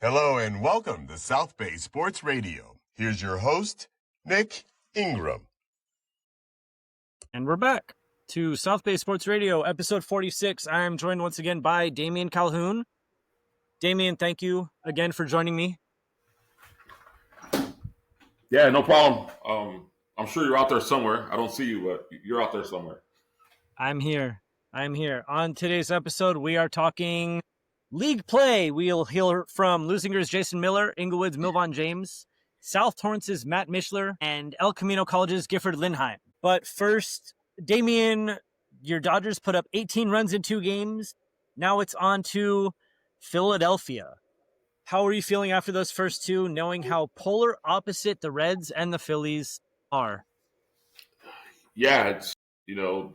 Hello and welcome to South Bay Sports Radio. Here's your host, Nick Ingram. And we're back to South Bay Sports Radio, episode 46. I am joined once again by Damian Calhoun. Damian, thank you again for joining me. Yeah, no problem. I'm sure you're out there somewhere. I don't see you, but you're out there somewhere. I'm here. On today's episode, we are talking league play. We'll hear from Leuzinger's Jason Miller, Inglewood's Milvon James, South Torrance's Matt Mishler, and El Camino College's Gifford Lindheim. But first, Damian, your Dodgers put up 18 runs in 2 games. Now it's on to Philadelphia. How are you feeling after those first 2, knowing how polar opposite the Reds and the Phillies are? Yeah, it's,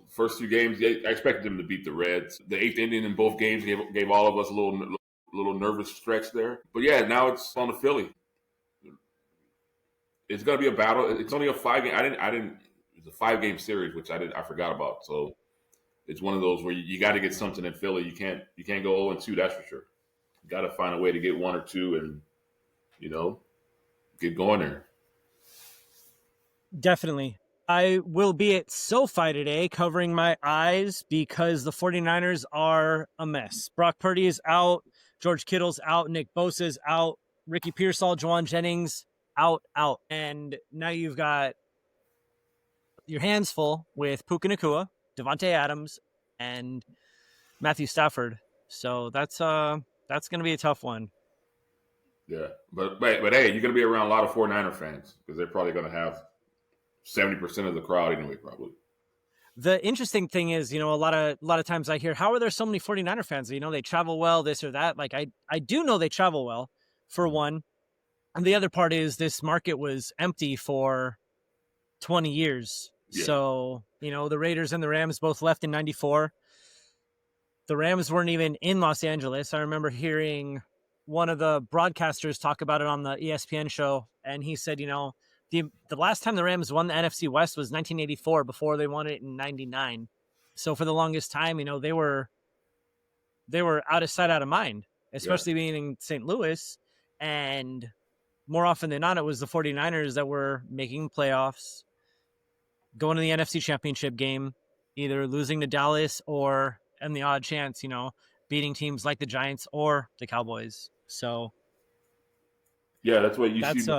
first 2 games, I expected them to beat the Reds. The 8th inning in both games gave all of us a little nervous stretch there. But yeah, now it's on the Philly. It's going to be a battle. It's only a 5-game. It's a 5-game series, which I forgot about. So it's one of those where you got to get something in Philly. You can't go 0-2. That's for sure. You got to find a way to get 1 or 2 and get going there. Definitely. I will be at SoFi today covering my eyes because the 49ers are a mess. Brock Purdy is out. George Kittle's out. Nick Bosa's out. Ricky Pearsall, Juwan Jennings, out. And now you've got your hands full with Puka Nacua, Devontae Adams, and Matthew Stafford. So that's going to be a tough one. Yeah, but hey, you're going to be around a lot of 49er fans because they're probably going to have 70% of the crowd anyway, probably. The interesting thing is, a lot of times I hear, how are there so many 49er fans? They travel well, this or that. Like I do know they travel well, for one. And the other part is this market was empty for 20 years. Yeah. So, the Raiders and the Rams both left in 94. The Rams weren't even in Los Angeles. I remember hearing one of the broadcasters talk about it on the ESPN show. And he said, the last time the Rams won the NFC West was 1984 before they won it in 99. So for the longest time, they were out of sight, out of mind, especially being in St. Louis. And more often than not, it was the 49ers that were making playoffs, going to the NFC Championship game, either losing to Dallas or, in the odd chance, beating teams like the Giants or the Cowboys. So yeah, that's what you see.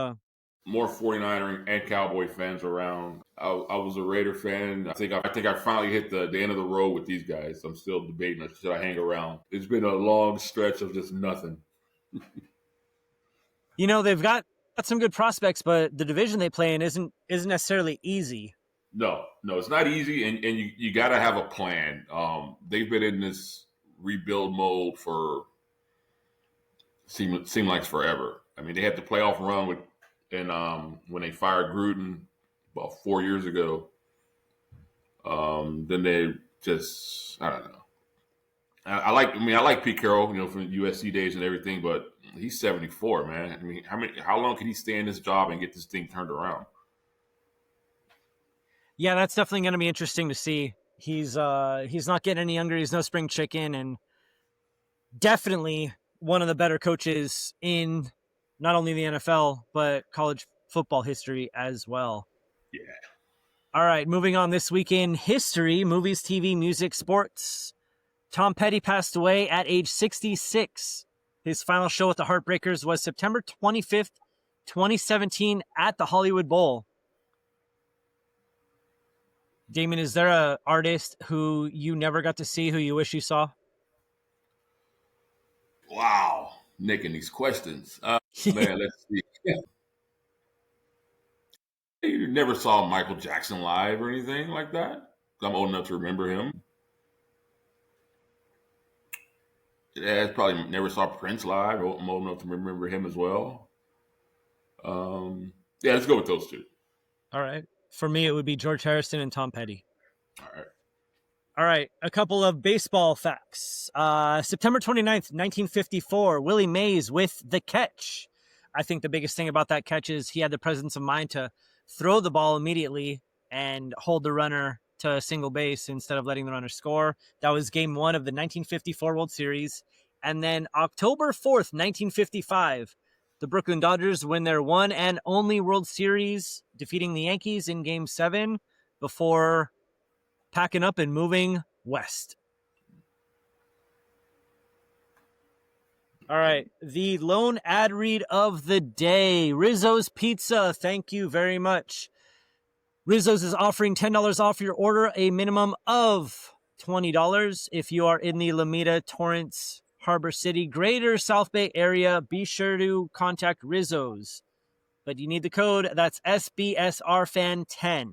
More 49er and Cowboy fans around. I was a Raider fan. I think I finally hit the end of the road with these guys. I'm still debating, should I hang around? It's been a long stretch of just nothing. They've got some good prospects, but the division they play in isn't necessarily easy. No, it's not easy, and you got to have a plan. They've been in this rebuild mode for seem like forever. I mean, they had the playoff run when they fired Gruden about 4 years ago. Then they just, I don't know. I like Pete Carroll, from the USC days and everything, but he's 74, man. I mean, how long can he stay in this job and get this thing turned around? Yeah, that's definitely going to be interesting to see. He's not getting any younger. He's no spring chicken, and definitely one of the better coaches in not only the NFL, but college football history as well. Yeah. All right, moving on this week in history, movies, TV, music, sports. Tom Petty passed away at age 66. His final show with the Heartbreakers was September 25th, 2017 at the Hollywood Bowl. Damon, is there an artist who you never got to see who you wish you saw? Wow. Nick and these questions. Man, let's see. You never saw Michael Jackson live or anything like that? I'm old enough to remember him. Yeah, probably never saw Prince live. I'm old enough to remember him as well. Yeah, let's go with those two. All right. For me, it would be George Harrison and Tom Petty. All right. A couple of baseball facts. September 29th, 1954, Willie Mays with the catch. I think the biggest thing about that catch is he had the presence of mind to throw the ball immediately and hold the runner to single base instead of letting the runner score. That was game 1 of the 1954 World Series. And then October 4th, 1955, the Brooklyn Dodgers win their one and only World Series, defeating the Yankees in Game 7 before packing up and moving west. All right, the lone ad read of the day, Rizzo's Pizza. Thank you very much. Rizzo's is offering $10 off your order, a minimum of $20. If you are in the Lomita, Torrance, Harbor City, Greater South Bay area, be sure to contact Rizzo's. But you need the code. That's SBSRFan10.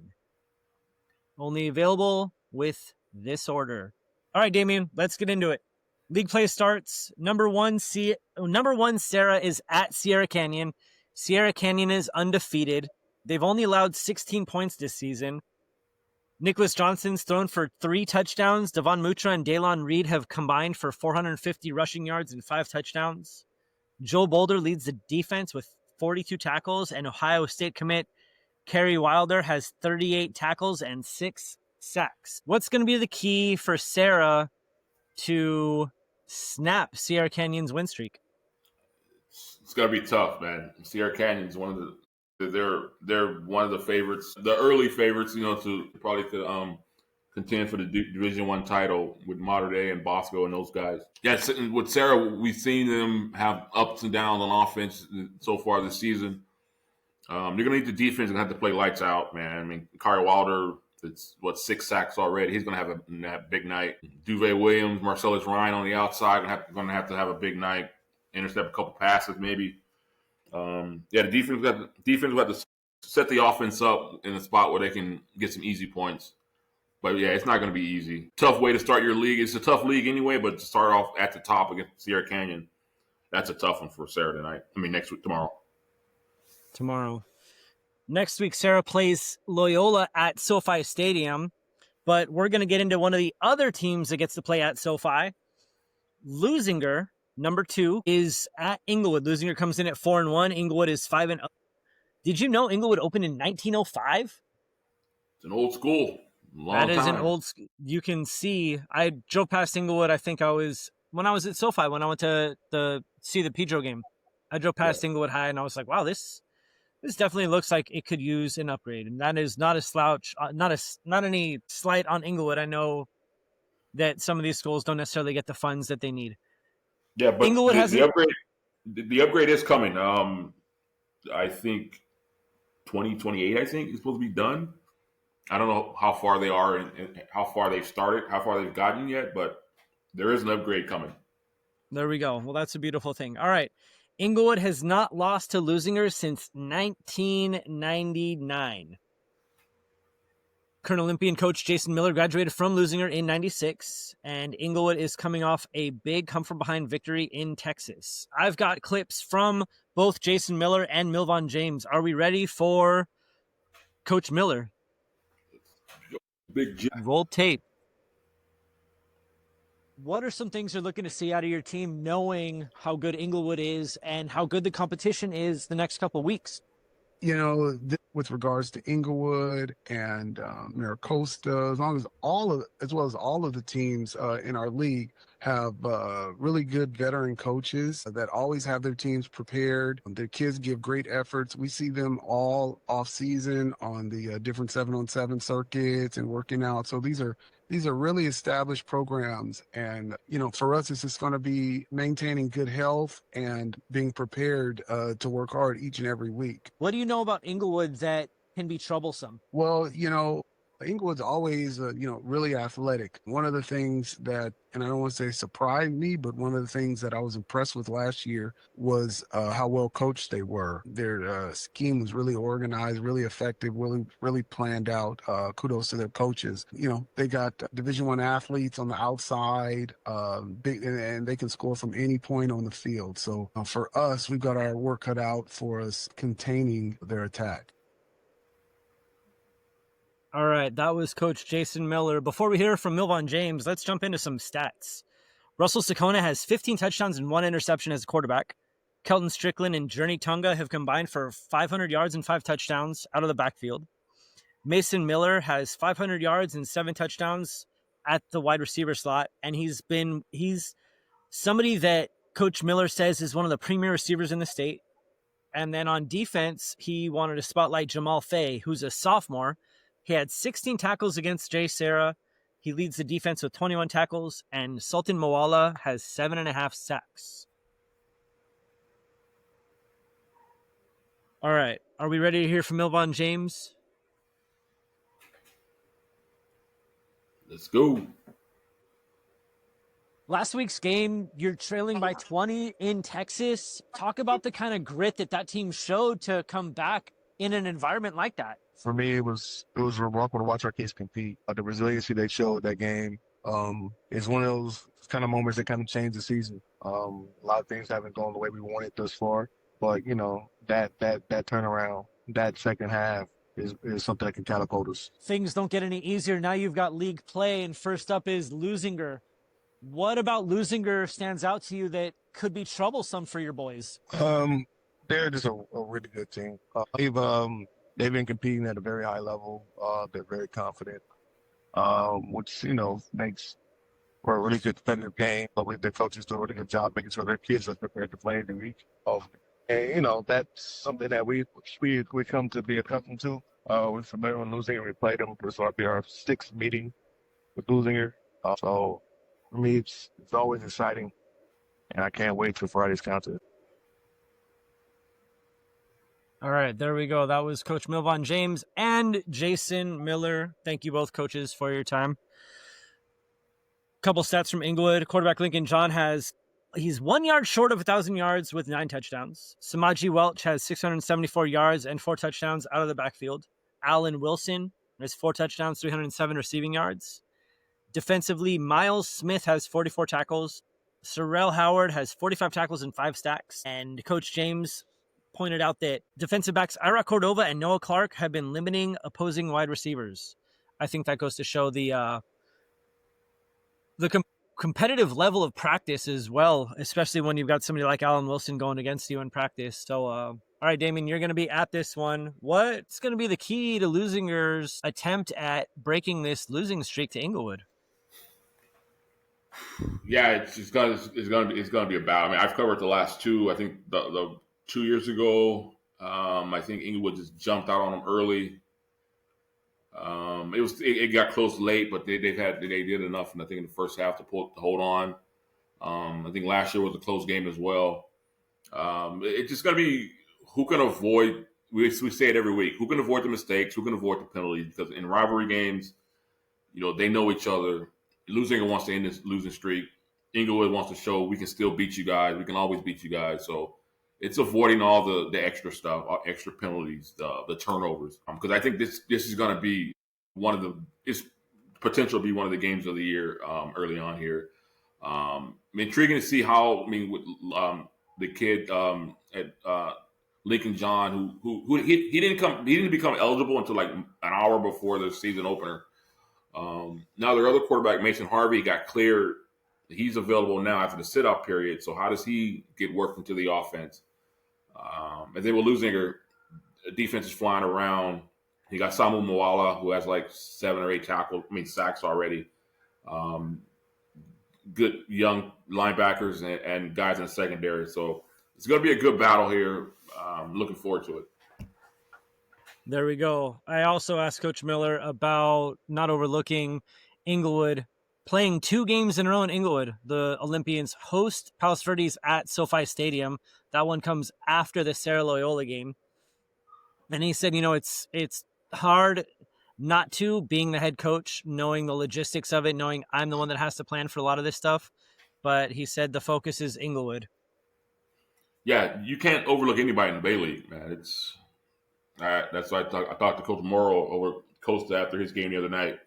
Only available with this order. All right, Damian, let's get into it. League play starts. Number one, Sarah is at Sierra Canyon. Sierra Canyon is undefeated. They've only allowed 16 points this season. Nicholas Johnson's thrown for 3 touchdowns. Devon Mutra and Daylon Reed have combined for 450 rushing yards and 5 touchdowns. Joe Boulder leads the defense with 42 tackles, and Ohio State commit Kerry Wilder has 38 tackles and 6 sacks. What's going to be the key for Sarah to snap Sierra Canyon's win streak? It's going to be tough, man. Sierra Canyon's they're one of the favorites, the early favorites, to contend for the Division I title with Mater Dei and Bosco and those guys. Yeah, with Sarah, we've seen them have ups and downs on offense so far this season. They're going to need the defense and have to play lights out, man. I mean, Kerry Wilder, it's 6 sacks already. He's going to have a big night. Duvet Williams, Marcellus Ryan on the outside going to have a big night. Intercept a couple passes, maybe. The defense got to set the offense up in a spot where they can get some easy points. But yeah, it's not going to be easy. Tough way to start your league. It's a tough league anyway, but to start off at the top against Sierra Canyon, that's a tough one for Saturday night. Next week, tomorrow. Next week, Sarah plays Loyola at SoFi Stadium, but we're going to get into one of the other teams that gets to play at SoFi. Leuzinger, number 2, is at Inglewood. Leuzinger comes in at 4-1. Inglewood is 5-0. Did you know Inglewood opened in 1905? It's an old school. That is an old school. You can see, I drove past Inglewood. I think when I was at SoFi, when I went to see the Pedro game, I drove past Inglewood High and I was like, wow, this definitely looks like it could use an upgrade. And that is not a slouch, not any slight on Inglewood. I know that some of these schools don't necessarily get the funds that they need. Yeah, but Inglewood the upgrade is coming. I think 2028, I think, is supposed to be done. I don't know how far they are and how far they've started, how far they've gotten yet, but there is an upgrade coming. There we go. Well, that's a beautiful thing. All right. Inglewood has not lost to Leuzinger since 1999. Current Olympian coach Jason Miller graduated from Leuzinger in 96, and Inglewood is coming off a big come-from-behind victory in Texas. I've got clips from both Jason Miller and Milvon James. Are we ready for Coach Miller? Big roll tape. What are some things you're looking to see out of your team, knowing how good Inglewood is and how good the competition is the next couple of weeks? With regards to Inglewood and Mira Costa, as well as all of the teams in our league have really good veteran coaches that always have their teams prepared. Their kids give great efforts. We see them all off season on the different 7-on-7 circuits and working out. So these are really established programs. And, for us, it's just going to be maintaining good health and being prepared to work hard each and every week. What do you know about Inglewood that can be troublesome? Well, Inglewood's always, really athletic. One of the things that, and I don't want to say surprised me, but one of the things that I was impressed with last year was how well coached they were. Their scheme was really organized, really effective, really planned out. Kudos to their coaches. They got Division I athletes on the outside, big, and they can score from any point on the field. So for us, we've got our work cut out for us containing their attack. All right, that was Coach Jason Miller. Before we hear from Milvon James, let's jump into some stats. Russell Sakona has 15 touchdowns and 1 interception as a quarterback. Kelton Strickland and Journey Tunga have combined for 500 yards and 5 touchdowns out of the backfield. Mason Miller has 500 yards and 7 touchdowns at the wide receiver slot, and he's somebody that Coach Miller says is one of the premier receivers in the state. And then on defense, he wanted to spotlight Jamal Fay, who's a sophomore. He had 16 tackles against Jay Sarah. He leads the defense with 21 tackles, and Sultan Moala has 7.5 sacks. All right. Are we ready to hear from Milvon James? Let's go. Last week's game, you're trailing by 20 in Texas. Talk about the kind of grit that team showed to come back in an environment like that. For me, it was remarkable to watch our kids compete. The resiliency they showed that game is one of those kind of moments that kind of changed the season. A lot of things haven't gone the way we wanted thus far, but that turnaround, that second half is something that can catapult us. Things don't get any easier. Now you've got league play, and first up is Leuzinger. What about Leuzinger stands out to you that could be troublesome for your boys? They're just a really good team. They've been competing at a very high level. They're very confident, which makes for a really good competitive game. But their coaches do a really good job making sure their kids are prepared to play every week. And that's something that we come to be accustomed to. We're familiar with Leuzinger. We played them. This will be our 6th meeting with Leuzinger. So for me, it's always exciting, and I can't wait for Friday's contest. All right, there we go. That was Coach Milvon James and Jason Miller. Thank you both, coaches, for your time. Couple stats from Inglewood. Quarterback Lincoln John he's 1 yard short of 1,000 yards with 9 touchdowns. Samaji Welch has 674 yards and 4 touchdowns out of the backfield. Allen Wilson has 4 touchdowns, 307 receiving yards. Defensively, Miles Smith has 44 tackles. Sorrell Howard has 45 tackles and 5 stacks. And Coach James pointed out that defensive backs Ira Cordova and Noah Clark have been limiting opposing wide receivers. I think that goes to show the competitive level of practice as well, especially when you've got somebody like Allen Wilson going against you in practice. So, all right, Damien, you're going to be at this one. What's going to be the key to Leuzinger's attempt at breaking this losing streak to Inglewood? Yeah, it's going to be a battle. I mean, I've covered the last two. I think the 2 years ago, I think Inglewood just jumped out on them early. It got close late, but they did enough, and I think in the first half to hold on. I think last year was a close game as well. It's just going to be who can avoid. We say it every week. Who can avoid the mistakes? Who can avoid the penalties? Because in rivalry games, they know each other. Leuzinger wants to end this losing streak. Inglewood wants to show we can still beat you guys. We can always beat you guys. So it's avoiding all the extra stuff, extra penalties, the turnovers. Because I think this is going to be it's potential to be one of the games of the year early on here. Intriguing to see how. With the kid at Lincoln John, who he didn't become eligible until like an hour before the season opener. Now their other quarterback, Mason Harvey, got cleared. He's available now after the sit-out period. So how does he get worked into the offense? And then with Leuzinger, defense is flying around. You got Samu Moala, who has like 7 or 8 sacks already. Good young linebackers and guys in the secondary. So it's going to be a good battle here. Looking forward to it. There we go. I also asked Coach Miller about not overlooking Inglewood playing 2 games in a row in Inglewood. The Olympians host Palos Verdes at SoFi Stadium. That one comes after the Cerro Loyola game. And he said, it's hard not to, being the head coach, knowing the logistics of it, knowing I'm the one that has to plan for a lot of this stuff. But he said the focus is Inglewood. Yeah, you can't overlook anybody in the Bay League, man. It's that's why I talked to Coach Morrow over Costa after his game the other night.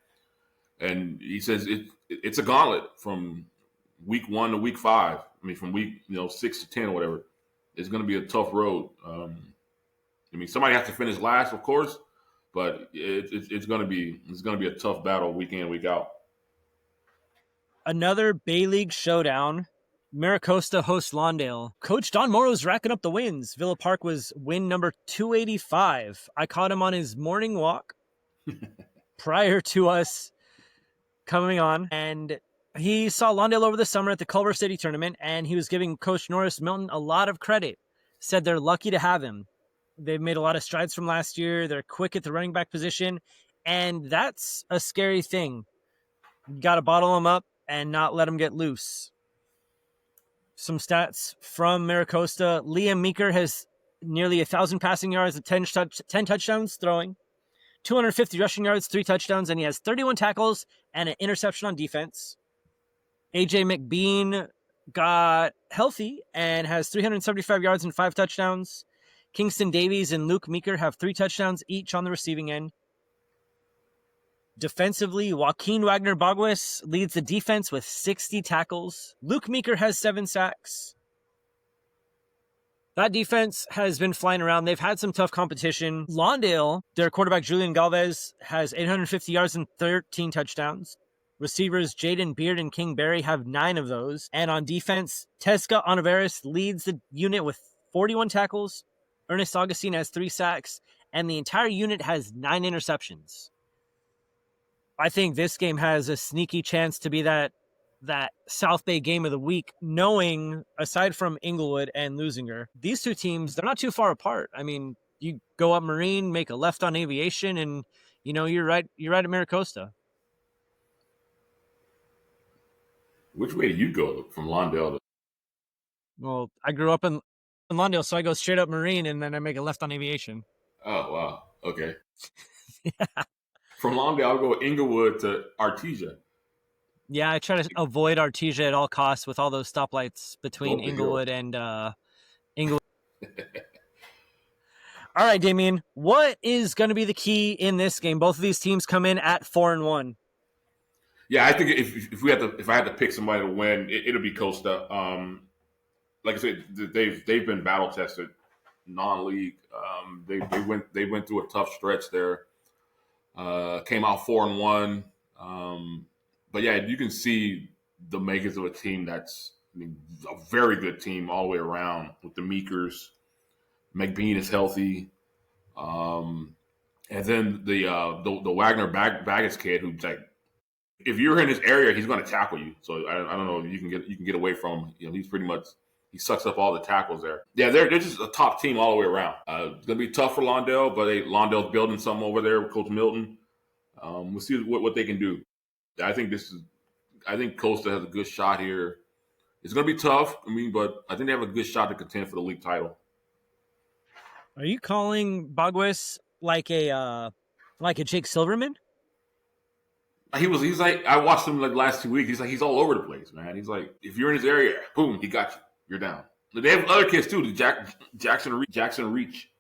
And he says it's a gauntlet from week 1 to week 5. From week 6 to 10 or whatever. It's going to be a tough road. Somebody has to finish last, of course, but it's going to be a tough battle week in, week out. Another Bay League showdown. Mira Costa hosts Lawndale. Coach Don Morrow's racking up the wins. Villa Park was win number 285. I caught him on his morning walk prior to us coming on, and He saw Lawndale over the summer at the Culver City tournament, and he was giving Coach Norris Milton a lot of credit. Said they're lucky to have him. They've made a lot of strides from last year. They're quick at the running back position, and that's a scary thing. You got to bottle them up and not let them get loose. Some stats from Mira Costa. Liam Meeker has nearly 1,000 passing yards and 10 touchdowns throwing, 250 rushing yards, 3 touchdowns, and he has 31 tackles and an interception on defense. AJ McBean got healthy and has 375 yards and 5 touchdowns. Kingston Davies and Luke Meeker have 3 touchdowns each on the receiving end. Defensively, Joaquin Wagner-Bagwes leads the defense with 60 tackles. Luke Meeker has 7 sacks. That defense has been flying around. They've had some tough competition. Lawndale, their quarterback Julian Galvez, has 850 yards and 13 touchdowns. Receivers Jaden Beard and King Barry have 9 of those. And on defense, Tesca Onaveris leads the unit with 41 tackles. Ernest Augustine has 3 sacks. And the entire unit has 9 interceptions. I think this game has a sneaky chance to be that South Bay game of the week, knowing, aside from Inglewood and Leuzinger, these two teams, they're not too far apart. I mean, you go up Marine, make a left on Aviation, and, you're right at Mira Costa. Which way do you go from Lawndale to? Well, I grew up in Lawndale, so I go straight up Marine, and then I make a left on Aviation. Oh, wow. Okay. Yeah. From Lawndale, I'll go Inglewood to Artesia. Yeah, I try to avoid Artesia at all costs with all those stoplights between Inglewood and Inglewood. All right, Damien, what is going to be the key in this game? Both of these teams come in at 4-1. Yeah, I think if I had to pick somebody to win, it'll be Costa. Like I said, they've been battle tested, non-league. They went through a tough stretch there. Came out 4-1. But yeah, you can see the makers of a team that's a very good team all the way around with the Meekers. McBean is healthy. And then the Wagner Baggage kid who's like, if you're in his area, he's going to tackle you. So I don't know if you can get away from him. He's pretty much, he sucks up all the tackles there. Yeah, they're just a top team all the way around. It's going to be tough for Lawndale, but Lawndale's building something over there with Coach Milton. We'll see what they can do. I think Costa has a good shot here. It's going to be tough, but I think they have a good shot to contend for the league title. Are you calling Bagwes like a Jake Silverman? He's like, I watched him like last 2 weeks. He's all over the place, man. He's like, if you're in his area, boom, he got you. You're down. They have other kids too. Jackson Reach,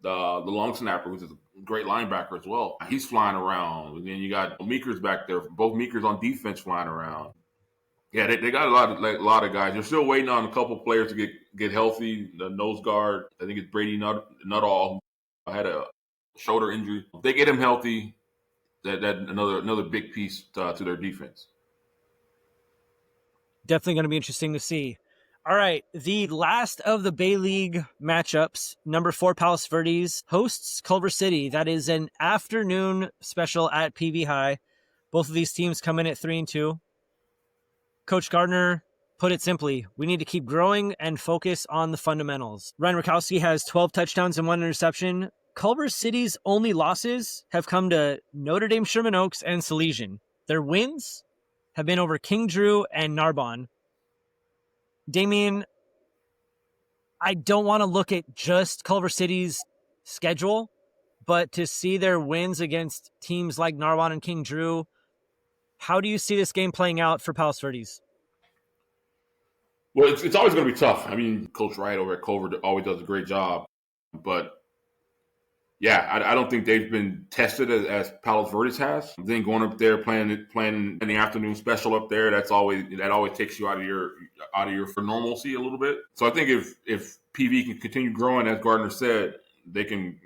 the long snapper, which is a great linebacker as well. He's flying around. And then you got Meekers back there. Both Meekers on defense flying around. Yeah, they got a lot of guys. They're still waiting on a couple players to get healthy. The nose guard, I think it's Brady Nuttall, who had a shoulder injury. If they get him healthy, that another big piece to their defense. Definitely going to be interesting to see. All right, the last of the Bay League matchups, number 4 Palos Verdes hosts Culver City. That is an afternoon special at PV High. Both of these teams come in at 3-2. Coach Gardner put it simply, we need to keep growing and focus on the fundamentals. Ryan Rakowski has 12 touchdowns and 1 interception. Culver City's only losses have come to Notre Dame Sherman Oaks and Salesian. Their wins have been over King Drew and Narbonne. Damien, I don't want to look at just Culver City's schedule, but to see their wins against teams like Narbonne and King Drew, how do you see this game playing out for Palos Verdes? Well, it's always going to be tough. Coach Wright over at Culver always does a great job. But, yeah, I don't think they've been tested as Palos Verdes has. Then going up there playing in the afternoon special up there, that always takes you out of your for normalcy a little bit. So I think if PV can continue growing, as Gardner said, they can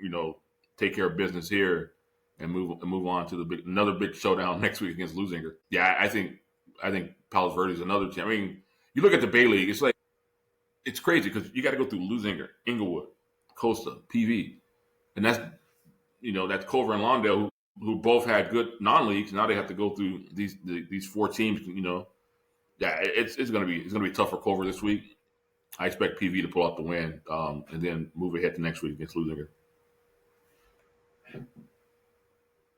take care of business here and move on to another big showdown next week against Leuzinger. Yeah, I think Palos Verdes is another team. You look at the Bay League, it's crazy because you got to go through Leuzinger, Inglewood, Costa, PV. And that's Culver and Lawndale who both had good non-leagues. Now they have to go through these 4 teams, Yeah, it's gonna be tough for Culver this week. I expect PV to pull out the win, and then move ahead to next week against Leuzinger.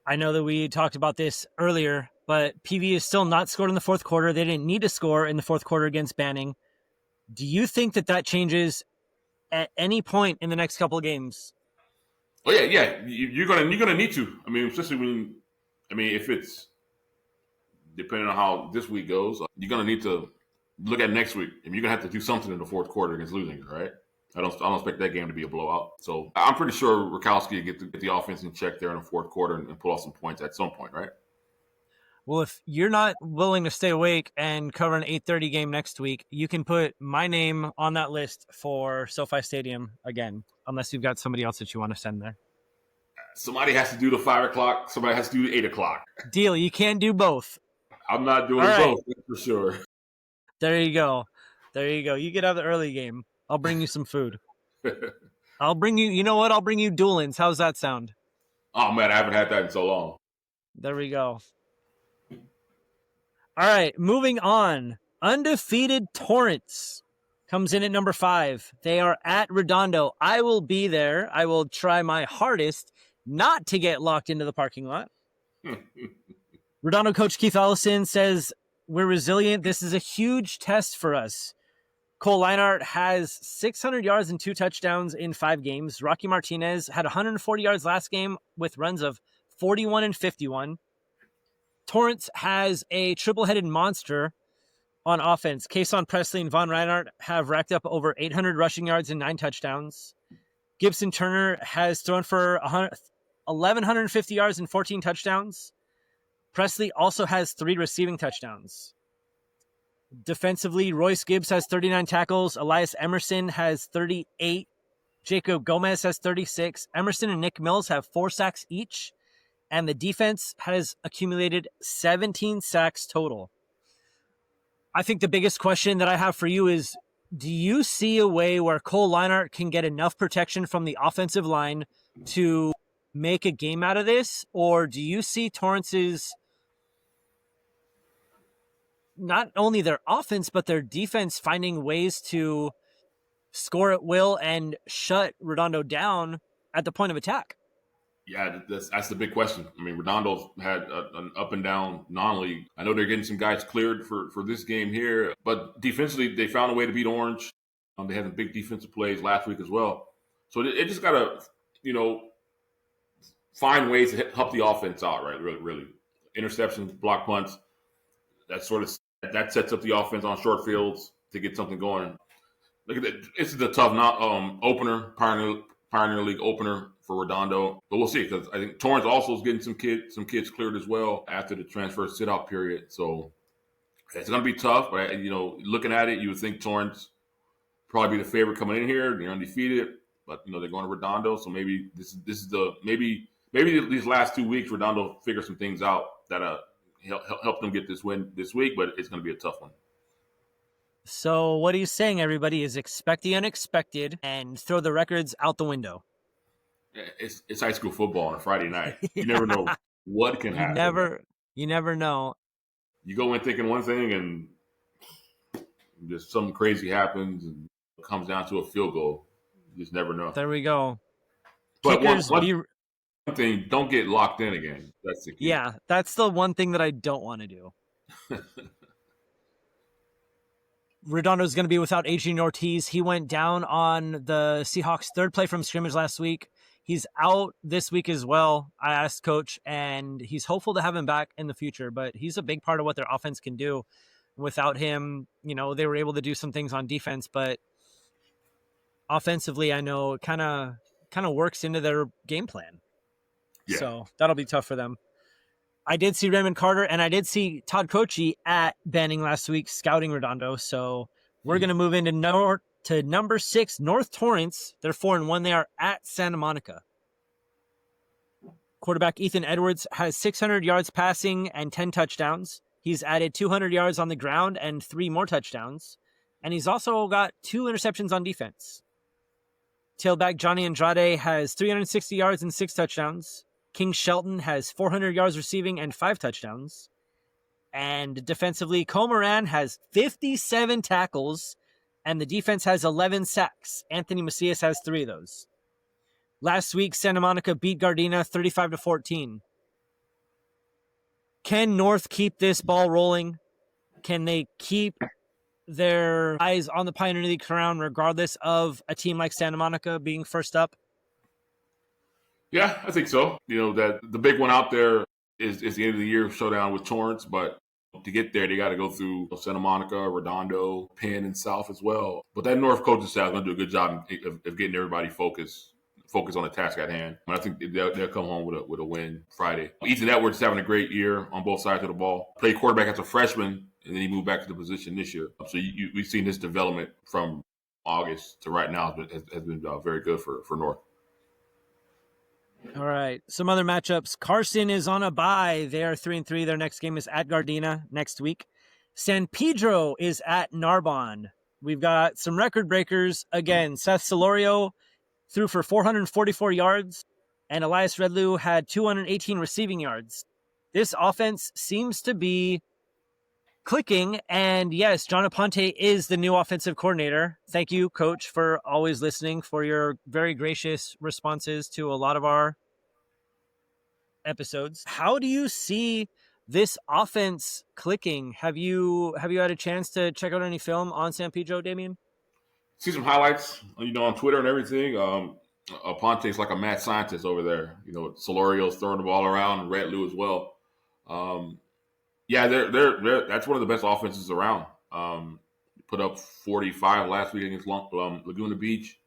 I know that we talked about this earlier, but PV is still not scored in the fourth quarter. They didn't need to score in the fourth quarter against Banning. Do you think that changes at any point in the next couple of games? Oh yeah. You're gonna need to. I mean, especially if it's depending on how this week goes, you're gonna need to look at next week. I mean, you're gonna have to do something in the fourth quarter against Leuzinger, right? I don't expect that game to be a blowout. So I'm pretty sure Rakowski will get the offense in check there in the fourth quarter and pull off some points at some point, right? Well, if you're not willing to stay awake and cover an 8:30 game next week, you can put my name on that list for SoFi Stadium again, unless you've got somebody else that you want to send there. Somebody has to do the 5 o'clock. Somebody has to do the 8 o'clock. Deal. You can't do both. I'm not doing both, that's for sure. There you go. You get out of the early game. I'll bring you some food. I'll bring you, you know what? I'll bring you Doolins. How's that sound? Oh, man, I haven't had that in so long. There we go. All right, moving on. Undefeated Torrance comes in at number 5. They are at Redondo. I will be there. I will try my hardest not to get locked into the parking lot. Redondo coach Keith Ellison says, we're resilient. This is a huge test for us. Cole Leinart has 600 yards and 2 touchdowns in 5 games. Rocky Martinez had 140 yards last game with runs of 41 and 51. Torrance has a triple-headed monster on offense. Kason Presley and Von Reinhardt have racked up over 800 rushing yards and 9 touchdowns. Gibson Turner has thrown for 1,150 yards and 14 touchdowns. Presley also has 3 receiving touchdowns. Defensively, Royce Gibbs has 39 tackles. Elias Emerson has 38. Jacob Gomez has 36. Emerson and Nick Mills have 4 sacks each. And the defense has accumulated 17 sacks total. I think the biggest question that I have for you is, do you see a way where Cole Leinart can get enough protection from the offensive line to make a game out of this? Or do you see Torrance's, not only their offense, but their defense finding ways to score at will and shut Redondo down at the point of attack? Yeah, that's the big question. I mean, Redondo's had an up and down non-league. I know they're getting some guys cleared for this game here, but defensively, they found a way to beat Orange. They had some big defensive plays last week as well. So it just got to, find ways to help the offense out, right? Really. Interceptions, block punts, that sets up the offense on short fields to get something going. Look at that. This is a tough opener, Pioneer League opener for Redondo, but we'll see, because I think Torrance also is getting some kids cleared as well after the transfer sit-out period. So it's going to be tough, but looking at it, you would think Torrance probably be the favorite coming in here. They're undefeated, but they're going to Redondo, so maybe this is maybe these last 2 weeks Redondo figure some things out that help them get this win this week, but it's going to be a tough one. So what are you saying, everybody, is expect the unexpected and throw the records out the window? It's high school football on a Friday night. You never know what can happen. You never know. You go in thinking one thing and just something crazy happens and it comes down to a field goal. You just never know. There we go. But one thing, don't get locked in again. That's the key. Yeah, that's the one thing that I don't want to do. Redondo's going to be without Adrian Ortiz. He went down on the Seahawks' third play from scrimmage last week. He's out this week as well. I asked Coach, and he's hopeful to have him back in the future, but he's a big part of what their offense can do. Without him, they were able to do some things on defense, but offensively, I know it kind of works into their game plan. Yeah. So that'll be tough for them. I did see Raymond Carter, and I did see Todd Kochi at Banning last week scouting Redondo. So we're going to move into number 6, North Torrance. They're 4-1. They are at Santa Monica. Quarterback Ethan Edwards has 600 yards passing and 10 touchdowns. He's added 200 yards on the ground and 3 more touchdowns. And he's also got 2 interceptions on defense. Tailback Johnny Andrade has 360 yards and 6 touchdowns. King Shelton has 400 yards receiving and 5 touchdowns. And defensively, Comaran has 57 tackles, and the defense has 11 sacks. Anthony Macias has 3 of those. Last week, Santa Monica beat Gardena 35-14. Can North keep this ball rolling? Can they keep their eyes on the Pioneer League crown regardless of a team like Santa Monica being first up? Yeah, I think so. That the big one out there is the end of the year showdown with Torrance, but to get there, they got to go through Santa Monica, Redondo, Penn, and South as well. But that North coaching staff is going to do a good job of getting everybody focused on the task at hand. And I think they'll come home with a win Friday. Ethan Edwards is having a great year on both sides of the ball. Played quarterback as a freshman, and then he moved back to the position this year. So we've seen his development from August to right now has been very good for North. All right. Some other matchups. Carson is on a bye. They are 3-3. Their next game is at Gardena next week. San Pedro is at Narbonne. We've got some record breakers. Again, Seth Solorio threw for 444 yards, and Elias Redlew had 218 receiving yards. This offense seems to be clicking, and yes, John Aponte is the new offensive coordinator. Thank you, Coach, for always listening, for your very gracious responses to a lot of our episodes. How do you see this offense clicking? Have you had a chance to check out any film on San Pedro, Damian? See some highlights, on Twitter and everything. Aponte's like a mad scientist over there. Solorio's throwing the ball around, and Redlew as well. Yeah, they're that's one of the best offenses around. Put up 45 last week against Laguna Beach.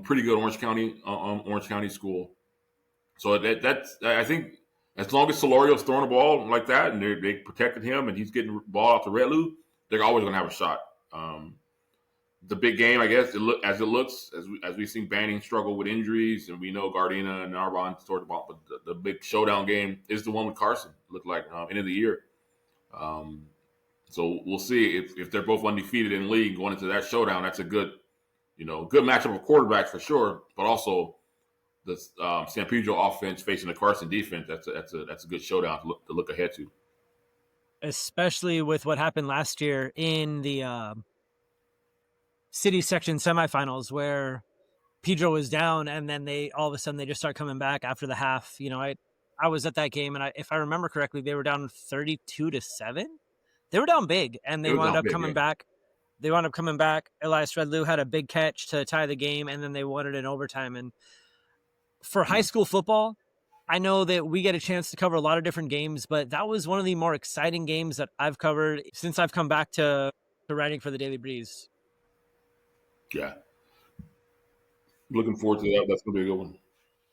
Pretty good Orange County school. So that's I think as long as Solorio's throwing the ball like that and they protected him and he's getting the ball out to Redlew, they're always going to have a shot. The big game, I guess, as we've seen Banning struggle with injuries, and we know Gardena and Narbonne sort of about, but the big showdown game is the one with Carson. Looked like end of the year. So we'll see if they're both undefeated in league going into that showdown. That's a good matchup of quarterbacks for sure, but also the San Pedro offense facing the Carson defense. That's a good showdown to look ahead to. Especially with what happened last year in the city section semifinals, where Pedro was down and then all of a sudden they just start coming back after the half. I was at that game, and if I remember correctly, they were down 32-7. They were down big, and they wound up coming back. They wound up coming back. Elias Redlew had a big catch to tie the game, and then they won it in overtime. And for high school football, I know that we get a chance to cover a lot of different games, but that was one of the more exciting games that I've covered since I've come back to writing for the Daily Breeze. Yeah. Looking forward to that. That's going to be a good one.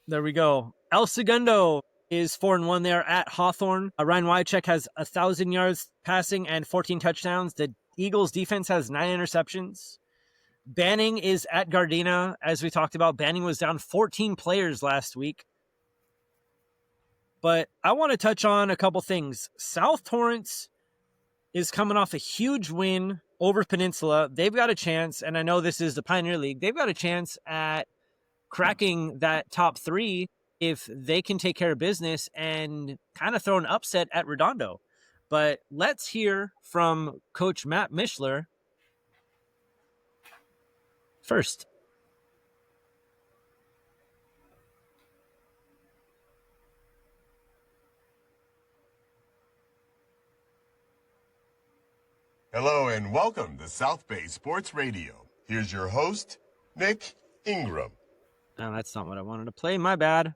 There we go. El Segundo is 4-1 there at Hawthorne. Ryan Wycheck has 1,000 yards passing and 14 touchdowns. The Eagles defense has 9 interceptions. Banning is at Gardena. As we talked about, Banning was down 14 players last week. But I want to touch on a couple things. South Torrance is coming off a huge win over Peninsula. They've got a chance, and I know this is the Pioneer League, they've got a chance at cracking that top 3 if they can take care of business and kind of throw an upset at Redondo. But let's hear from Coach Matt Mishler first. Hello and welcome to South Bay Sports Radio. Here's your host, Nick Ingram. No, that's not what I wanted to play. My bad.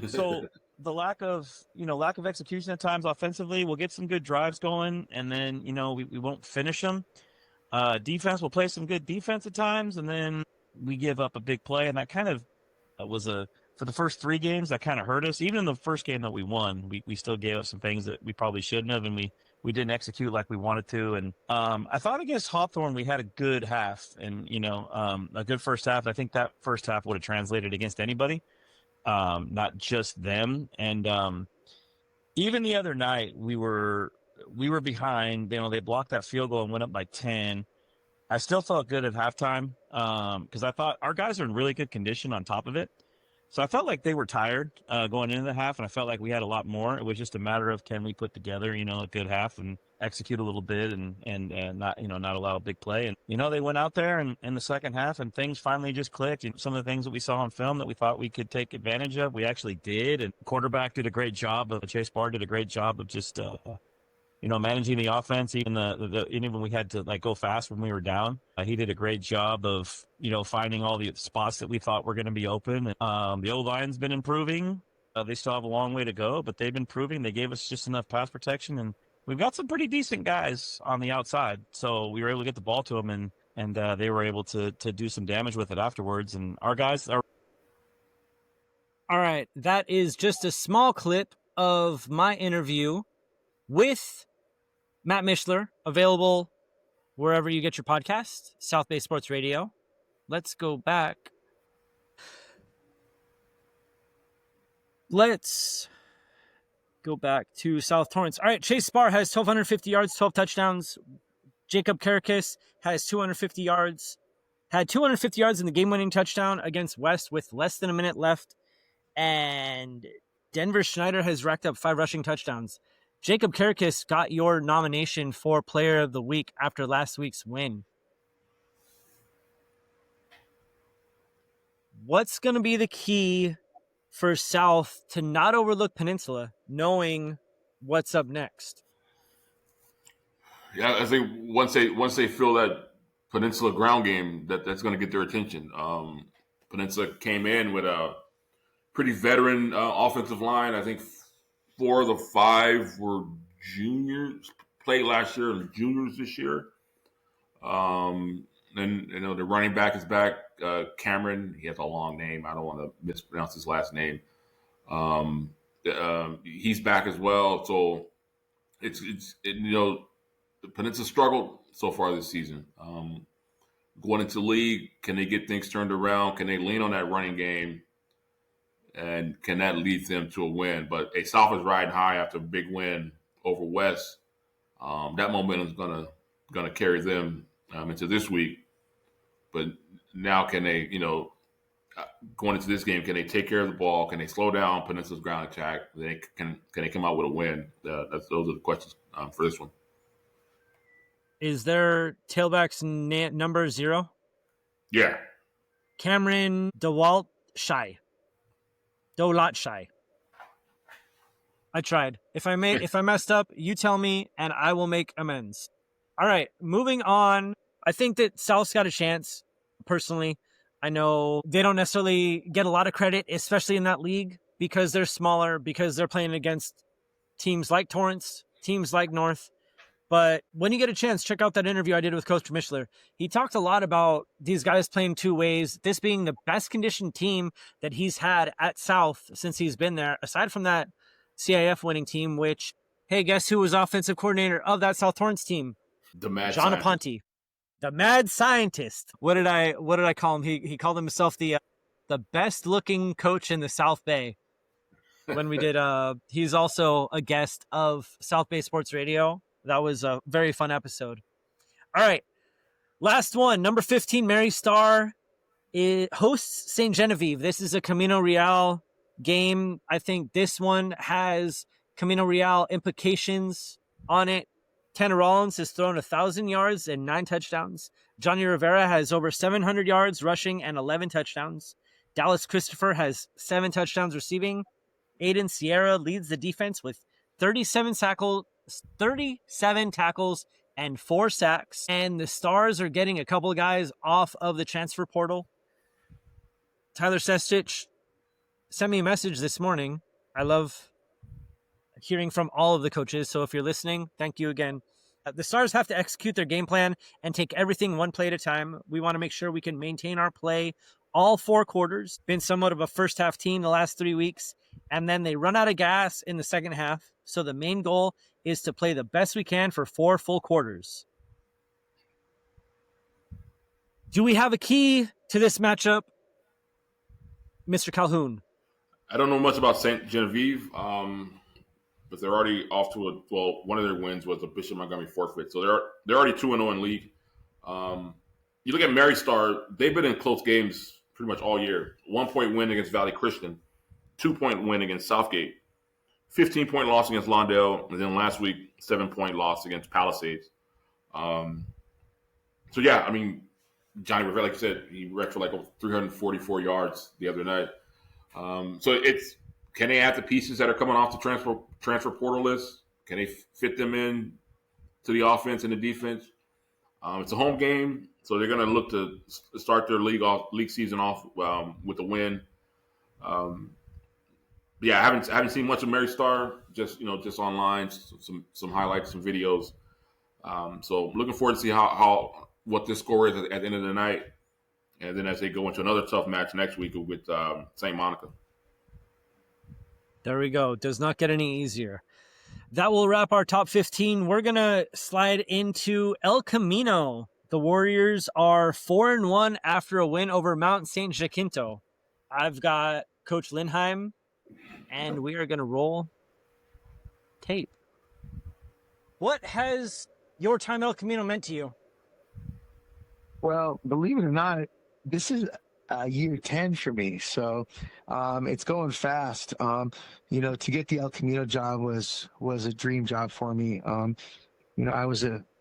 So the lack of execution at times offensively, we'll get some good drives going, and then, we won't finish them. Defense will play some good defense at times, and then we give up a big play, and that kind of was for the first 3 games, that kind of hurt us. Even in the first game that we won, we still gave up some things that we probably shouldn't have, and we didn't execute like we wanted to. And I thought against Hawthorne we had a good half and, a good first half. I think that first half would have translated against anybody, not just them. And even the other night we were behind. They blocked that field goal and went up by 10. I still felt good at halftime because I thought our guys are in really good condition on top of it. So I felt like they were tired going into the half, and I felt like we had a lot more. It was just a matter of can we put together, a good half and execute a little bit and not allow a big play. And, they went out there in the second half and things finally just clicked. And some of the things that we saw on film that we thought we could take advantage of, we actually did. And quarterback did a great job Chase Barr did a great job of just, managing the offense, even even when we had to go fast when we were down. He did a great job of, finding all the spots that we thought were going to be open. The O-line's been improving. They still have a long way to go, but they've been improving. They gave us just enough pass protection, and we've got some pretty decent guys on the outside. So we were able to get the ball to them, and they were able to do some damage with it afterwards. And our guys are. All right, that is just a small clip of my interview with Matt Mishler, available wherever you get your podcast, South Bay Sports Radio. Let's go back. Let's go back to South Torrance. All right, Chase Barr has 1,250 yards, 12 touchdowns. Jacob Karakis has 250 yards. Had 250 yards in the game-winning touchdown against West with less than a minute left. And Denver Schneider has racked up 5 rushing touchdowns. Jacob Karakis got your nomination for Player of the Week after last week's win. What's going to be the key for South to not overlook Peninsula, knowing what's up next? Yeah, I think once they feel that Peninsula ground game, that's going to get their attention. Peninsula came in with a pretty veteran offensive line. I think 4 of the 5 were juniors, played last year and juniors this year. And the running back is back, Cameron. He has a long name. I don't want to mispronounce his last name. He's back as well. So the Peninsula struggled so far this season. Going into the league, can they get things turned around? Can they lean on that running game? And can that lead them to a win? But South is riding high after a big win over West. That momentum is gonna carry them into this week. But now, can they, going into this game, can they take care of the ball? Can they slow down Peninsula's ground attack? Can they come out with a win? Those are the questions for this one. Is their tailback's number 0? Yeah. Cameron Dowalt Shy. I tried. If I messed up, you tell me and I will make amends. All right, moving on. I think that South's got a chance, personally. I know they don't necessarily get a lot of credit, especially in that league, because they're smaller, because they're playing against teams like Torrance, teams like North. But when you get a chance, check out that interview I did with Coach Mishler. He talked a lot about these guys playing 2 ways, this being the best conditioned team that he's had at South since he's been there, aside from that CIF winning team, which, hey, guess who was offensive coordinator of that South Torrance team? The Mad John Scientist. Aponte, the Mad Scientist. What did I call him? He called himself the best looking coach in the South Bay. When we did, he's also a guest of South Bay Sports Radio. That was a very fun episode. All right. Last one. Number 15, Mary Star hosts St. Genevieve. This is a Camino Real game. I think this one has Camino Real implications on it. Tanner Rollins has thrown 1,000 yards and 9 touchdowns. Johnny Rivera has over 700 yards rushing and 11 touchdowns. Dallas Christopher has 7 touchdowns receiving. Aiden Sierra leads the defense with 37 tackles and 4 sacks. And the Stars are getting a couple of guys off of the transfer portal. Tyler Sestich sent me a message this morning. I love hearing from all of the coaches. So if you're listening, thank you again. The Stars have to execute their game plan and take everything one play at a time. We want to make sure we can maintain our play all 4 quarters. Been somewhat of a first half team the last 3 weeks. And then they run out of gas in the second half. So the main goal is to play the best we can for 4 full quarters. Do we have a key to this matchup, Mr. Calhoun? I don't know much about St. Genevieve, but they're already off to one of their wins was a Bishop Montgomery forfeit. So they're already 2-0 in league. You look at Mary Star, they've been in close games pretty much all year. 1-point win against Valley Christian, 2-point win against Southgate, 15-point loss against Lawndale, and then last week, 7-point loss against Palisades. So, yeah, I mean, Johnny Rivera, like you said, he wrecked for like 344 yards the other night. So it's, can they add the pieces that are coming off the transfer portal list? Can they fit them in to the offense and the defense? It's a home game, so they're going to look to start their league season off with a win. Yeah, I haven't seen much of Mary Star, just online, some highlights, some videos. So looking forward to see how what this score is at the end of the night, and then as they go into another tough match next week with St. Monica. There we go. Does not get any easier. That will wrap our top 15. We're going to slide into El Camino. The Warriors are 4-1 after a win over Mount St. Jacinto. I've got Coach Lindheim, and we are going to roll tape. What has your time El Camino meant to you? Well, believe it or not, this is year 10 for me. So it's going fast. To get the El Camino job was a dream job for me. I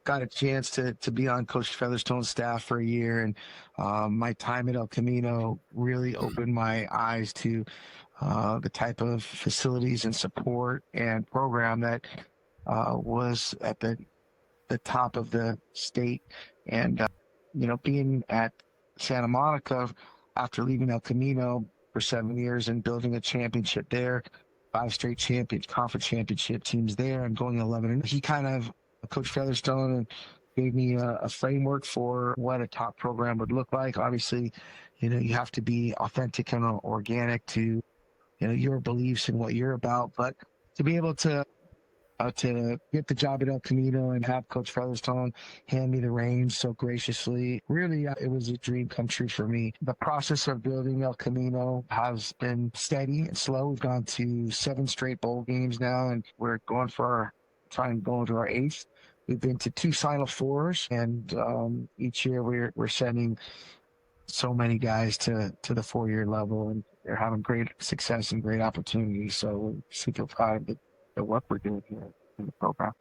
got a chance to be on Coach Featherstone's staff for a year, and my time at El Camino really opened my eyes to the type of facilities and support and program that was at the top of the state. And being at Santa Monica after leaving El Camino for 7 years and building a championship there, 5 straight conference championship teams there, and going 11. And he kind of, Coach Featherstone, gave me a framework for what a top program would look like. Obviously, you have to be authentic and organic to, your beliefs and what you're about. But to be able to get the job at El Camino and have Coach Featherstone hand me the reins so graciously, really, it was a dream come true for me. The process of building El Camino has been steady and slow. We've gone to 7 straight bowl games now, and we're going to our 8th. We've been to 2 Final Fours, and each year we're sending so many guys to the 4-year level, and they're having great success and great opportunities. So we're super proud of what we're doing here in the program.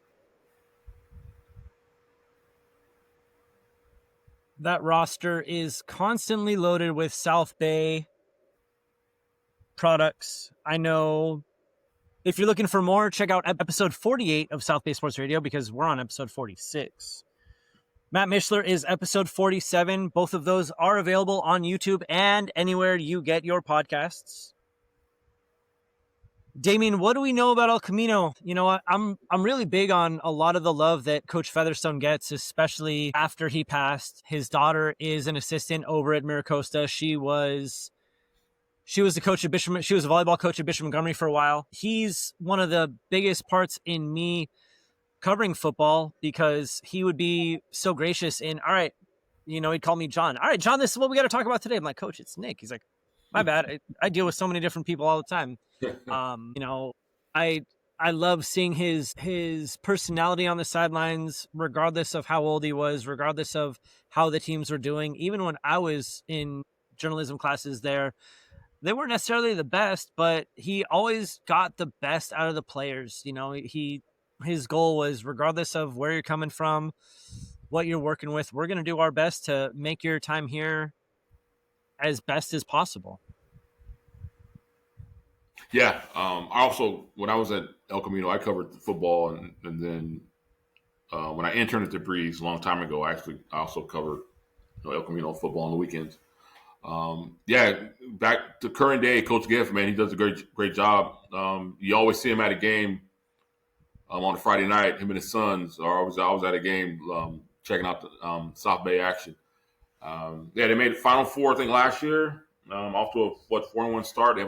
That roster is constantly loaded with South Bay products. I know if you're looking for more, check out episode 48 of South Bay Sports Radio, because we're on episode 46. Matt Mishler is episode 47. Both of those are available on YouTube and anywhere you get your podcasts. Damien, what do we know about El Camino? I'm really big on a lot of the love that Coach Featherstone gets, especially after he passed. His daughter is an assistant over at Mira Costa. She was the coach at Bishop. She was a volleyball coach at Bishop Montgomery for a while. He's one of the biggest parts in me covering football, because he would be so gracious in, all right, he'd call me John. All right, John, this is what we got to talk about today. I'm like, Coach, it's Nick. He's like, my bad. I deal with so many different people all the time. I love seeing his personality on the sidelines, regardless of how old he was, regardless of how the teams were doing. Even when I was in journalism classes there, they weren't necessarily the best, but he always got the best out of the players. His goal was, regardless of where you're coming from, what you're working with, we're going to do our best to make your time here as best as possible. Yeah. I also, when I was at El Camino, I covered football, and then when I interned at the Breeze a long time ago, I also covered El Camino football on the weekends. Back to current day, Coach Giff, man, he does a great job. You always see him at a game on a Friday night. Him and his sons are always. I was at a game checking out the South Bay action. They made the Final Four, I think, last year. Off to a 4-1 start. They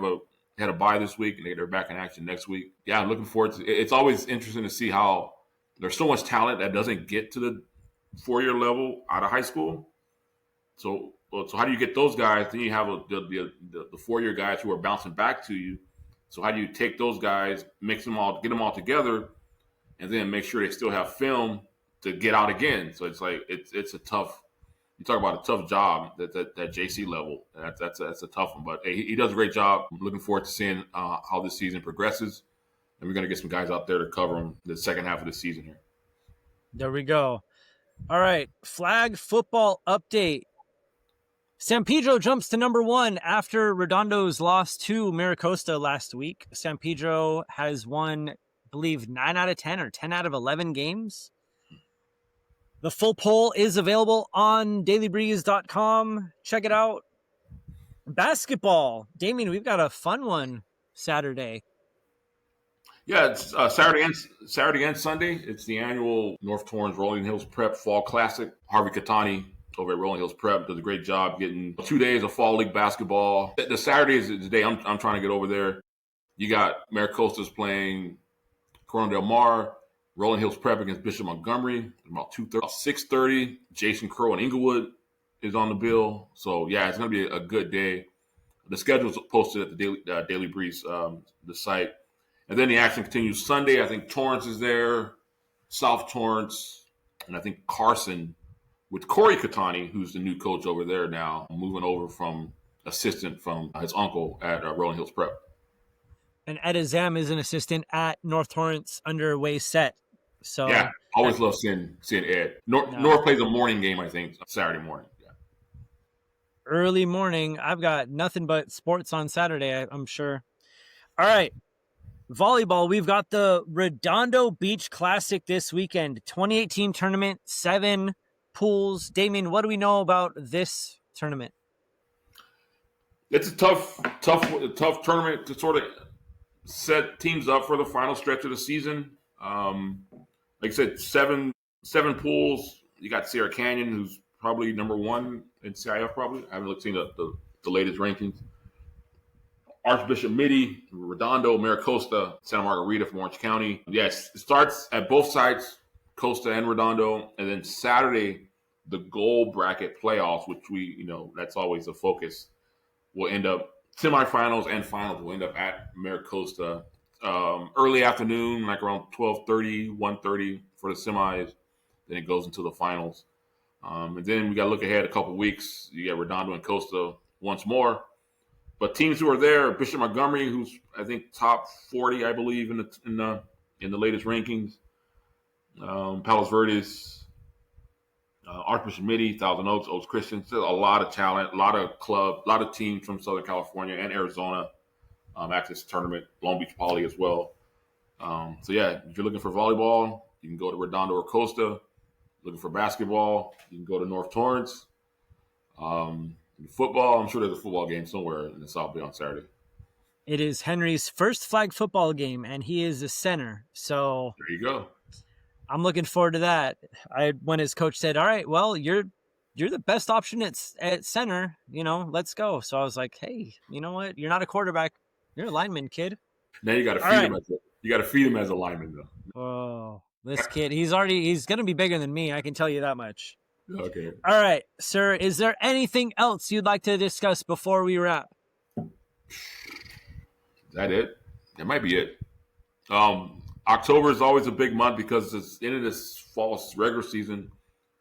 had a bye this week, and they're back in action next week. Yeah, I'm looking forward to it. It's always interesting to see how there's so much talent that doesn't get to the 4-year level out of high school. So how do you get those guys? Then you have the 4-year guys who are bouncing back to you. So how do you take those guys, mix them all, get them all together, and then make sure they still have film to get out again? So it's like it's a tough you talk about a tough job that JC level. That's a tough one, but hey, he does a great job. I'm looking forward to seeing how this season progresses, and we're going to get some guys out there to cover him the second half of the season here. There we go. All right, flag football update. San Pedro jumps to number 1 after Redondo's loss to Mira Costa last week. San Pedro has won, I believe, 9 out of 10 or 10 out of 11 games. The full poll is available on dailybreeze.com. Check it out. Basketball. Damien, we've got a fun one Saturday. Yeah, it's Saturday and Sunday. It's the annual North Torrance Rolling Hills Prep Fall Classic. Harvey Catani over at Rolling Hills Prep does a great job getting 2 days of fall league basketball. The Saturday is the day I'm trying to get over there. You got Mira Costa's playing Corona Del Mar, Rolling Hills Prep against Bishop Montgomery about 2:30. 6:30, Jason Crow and Inglewood is on the bill. So yeah, it's going to be a good day. The schedule is posted at the Daily Breeze, the site. And then the action continues Sunday. I think Torrance is there, South Torrance, and I think Carson with Corey Catani, who's the new coach over there now, moving over from assistant from his uncle at Rolling Hills Prep. And Ed Azam is an assistant at North Torrance under Way Set. So yeah, always love seeing Ed. North plays a morning game, I think, Saturday morning. Yeah. Early morning. I've got nothing but sports on Saturday, I'm sure. All right. Volleyball, we've got the Redondo Beach Classic this weekend. 2018 tournament, 7 pools. Damien, what do we know about this tournament? It's a tough tournament to sort of set teams up for the final stretch of the season. Like I said, seven pools. You got Sierra Canyon, who's probably number 1 in CIF. Probably I haven't seen the latest rankings. Archbishop Mitty, Redondo, Mira Costa, Santa Margarita from Orange County. Yes, it starts at both sites, Costa and Redondo, and then Saturday, the gold bracket playoffs, which that's always a focus, will end up semifinals and finals will end up at Mira Costa early afternoon, like around 12:30, 1:30 for the semis. Then it goes into the finals. And then we got to look ahead a couple weeks. You got Redondo and Costa once more. But teams who are there, Bishop Montgomery, who's I think top 40, I believe, in the latest rankings. Palos Verdes, Archbishop Mitty, Thousand Oaks Christian. Still a lot of talent, a lot of teams from Southern California and Arizona at this tournament. Long Beach Poly as well. So yeah, if you're looking for volleyball, you can go to Redondo or Costa. Looking for basketball, you can go to North Torrance. Football, I'm sure there's a football game somewhere in the South Bay on Saturday. It is Henry's first flag football game, and he is a center. So there you go. I'm looking forward to that. When his coach said, "All right, well, you're the best option at center. Let's go." So I was like, "Hey, you know what? You're not a quarterback. You're a lineman, kid." Now you got to feed him. You got to feed him as a lineman, though. Oh, this kid, he's going to be bigger than me. I can tell you that much. Okay. All right, sir. Is there anything else you'd like to discuss before we wrap? Is that it? That might be it. October is always a big month because it's into this fall regular season.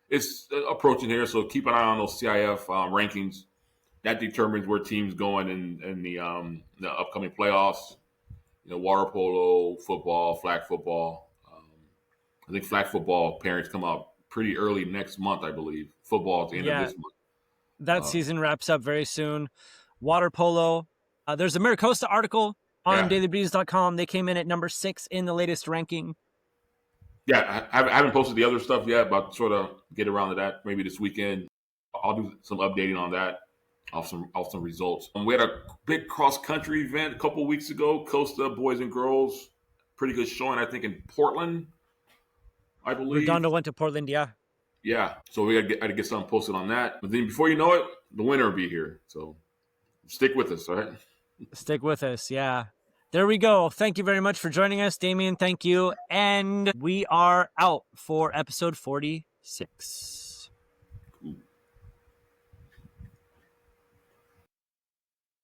It's approaching here, so keep an eye on those CIF rankings. That determines where teams going in the upcoming playoffs. Water polo, football, flag football. I think flag football parents come out pretty early next month, I believe. Football at the end of this month. That season wraps up very soon. Water polo. There's a Mira Costa article on dailybreeze.com. They came in at number 6 in the latest ranking. Yeah, I haven't posted the other stuff yet, but sort of get around to that maybe this weekend. I'll do some updating on that, off some results. We had a big cross-country event a couple of weeks ago, Costa boys and girls. Pretty good showing, I think, in Portland, I believe. Redondo went to Portland, yeah. Yeah, so we got to get something posted on that. But then before you know it, the winner will be here. So stick with us, all right? Stick with us, yeah. There we go. Thank you very much for joining us, Damien. Thank you. And we are out for episode 46.